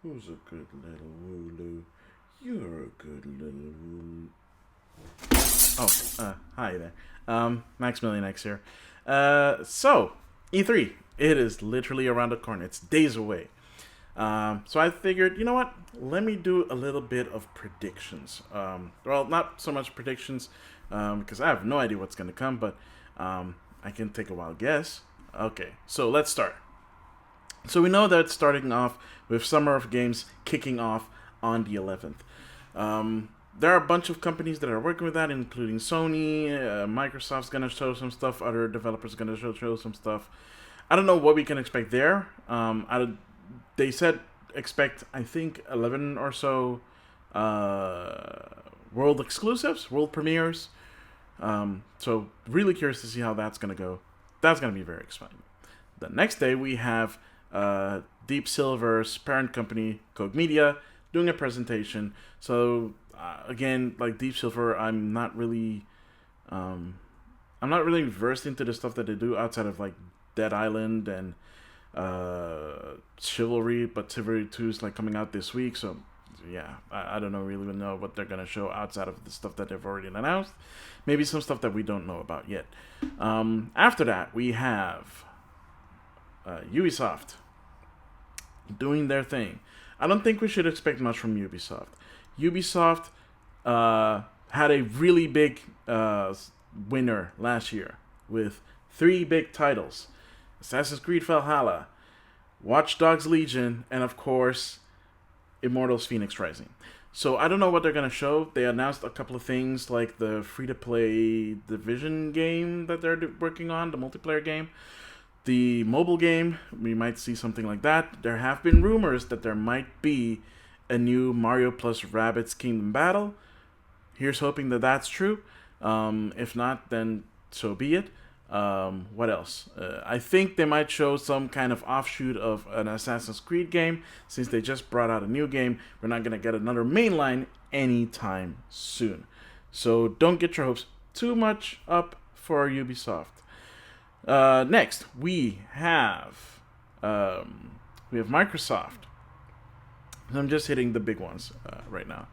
Who's a good little Wooloo? You're a good little Wooloo. Hi there. Maxemillian X here. So, E3. It is literally around the corner. It's days away. So I figured, you know what? Let me do a little bit of predictions. Well, not so much predictions, because I have no idea what's going to come, but I can take a wild guess. Okay, so let's start. So we know that it's starting off with Summer of Games kicking off on the 11th. There are a bunch of companies that are working with that, including Sony. Microsoft's going to show some stuff. Other developers are going to show some stuff. I don't know what we can expect there. They said expect, I think, 11 or so world exclusives, world premieres. So really curious to see how that's going to go. That's going to be very exciting. The next day we have Deep Silver's parent company, Koch Media, doing a presentation. So again, like Deep Silver, I'm not really versed into the stuff that they do outside of like Dead Island and Chivalry, but Chivalry 2 is like coming out this week, so yeah, I don't know really know what they're gonna show outside of the stuff that they've already announced. Maybe some stuff that we don't know about yet. After that, we have Ubisoft doing their thing. I don't think we should expect much from Ubisoft. Ubisoft had a really big winner last year with three big titles: Assassin's Creed Valhalla, Watch Dogs Legion, and of course, Immortals Phoenix Rising. So I don't know what they're gonna show. They announced a couple of things like the free-to-play Division game that they're working on, the multiplayer game. The mobile game, we might see something like that. There have been rumors that there might be a new Mario plus Rabbids Kingdom Battle. Here's hoping that that's true. If not, then so be it. What else? I think they might show some kind of offshoot of an Assassin's Creed game, since they just brought out a new game. We're not going to get another mainline anytime soon. So don't get your hopes too much up for Ubisoft. Next, we have Microsoft. I'm just hitting the big ones right now,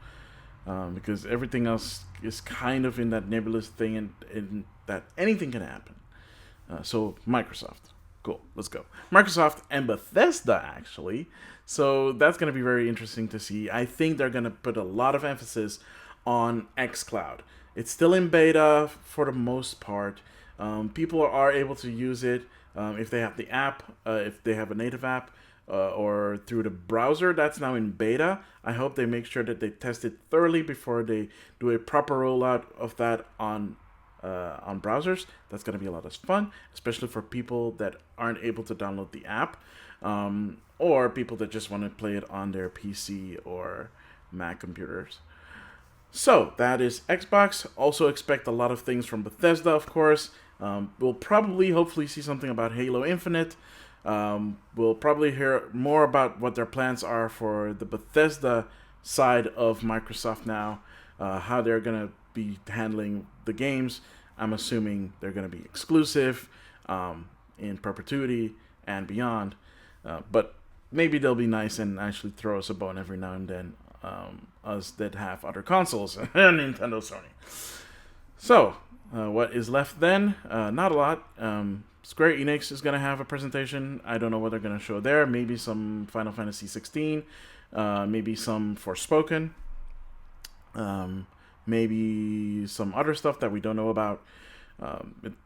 because everything else is kind of in that nebulous thing, and that anything can happen. So Microsoft, cool. Let's go. Microsoft and Bethesda actually. So that's going to be very interesting to see. I think they're going to put a lot of emphasis on xCloud. It's still in beta for the most part. People are able to use it if they have the app, if they have a native app, or through the browser. That's now in beta. I hope they make sure that they test it thoroughly before they do a proper rollout of that on browsers. That's going to be a lot of fun, especially for people that aren't able to download the app, or people that just want to play it on their PC or Mac computers. So that is Xbox. Also expect a lot of things from Bethesda, of course. We'll probably, hopefully, see something about Halo Infinite. We'll probably hear more about what their plans are for the Bethesda side of Microsoft now, how they're going to be handling the games. I'm assuming they're going to be exclusive in perpetuity and beyond. But maybe they'll be nice and actually throw us a bone every now and then, us that have other consoles, Nintendo, Sony. So, what is left then? Not a lot. Square Enix is going to have a presentation. I don't know what they're going to show there. Maybe some Final Fantasy 16. Maybe some Forspoken. Maybe some other stuff that we don't know about.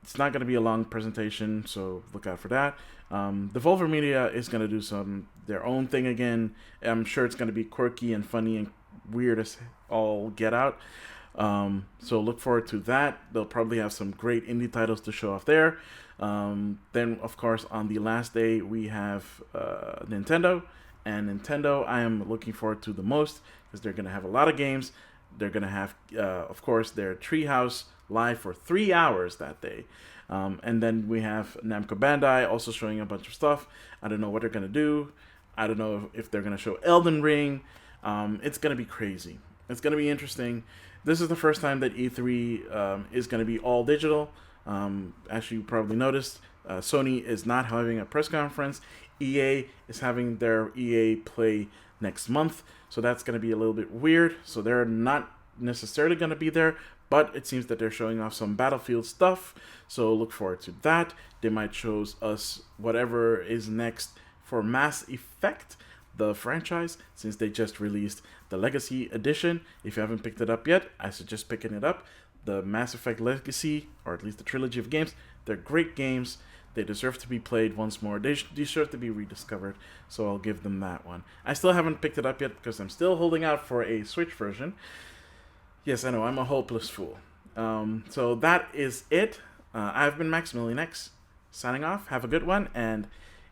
It's not going to be a long presentation, so look out for that. Devolver Media is going to do their own thing again. I'm sure it's going to be quirky and funny and weird as all get out. So look forward to that. They'll probably have some great indie titles to show off there. Then, of course, on the last day, we have Nintendo. And Nintendo, I am looking forward to the most, because they're going to have a lot of games. They're going to have, of course, their Treehouse live for 3 hours that day. And then we have Namco Bandai also showing a bunch of stuff. I don't know what they're going to do. I don't know if they're going to show Elden Ring. It's going to be crazy. It's going to be interesting. This is the first time that E3 is going to be all digital. As you probably noticed, Sony is not having a press conference. EA is having their EA Play next month, so that's going to be a little bit weird. So they're not necessarily going to be there, but it seems that they're showing off some Battlefield stuff, so look forward to that. They might show us whatever is next for Mass Effect, the franchise, since they just released the Legacy Edition. If you haven't picked it up yet, I suggest picking it up. The Mass Effect Legacy, or at least the trilogy of games, they're great games. They deserve to be played once more. They deserve to be rediscovered, so I'll give them that one. I still haven't picked it up yet because I'm still holding out for a Switch version. Yes, I know, I'm a hopeless fool. So that is it. I've been Maxemillian X, signing off. Have a good one, and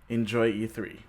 enjoy E3.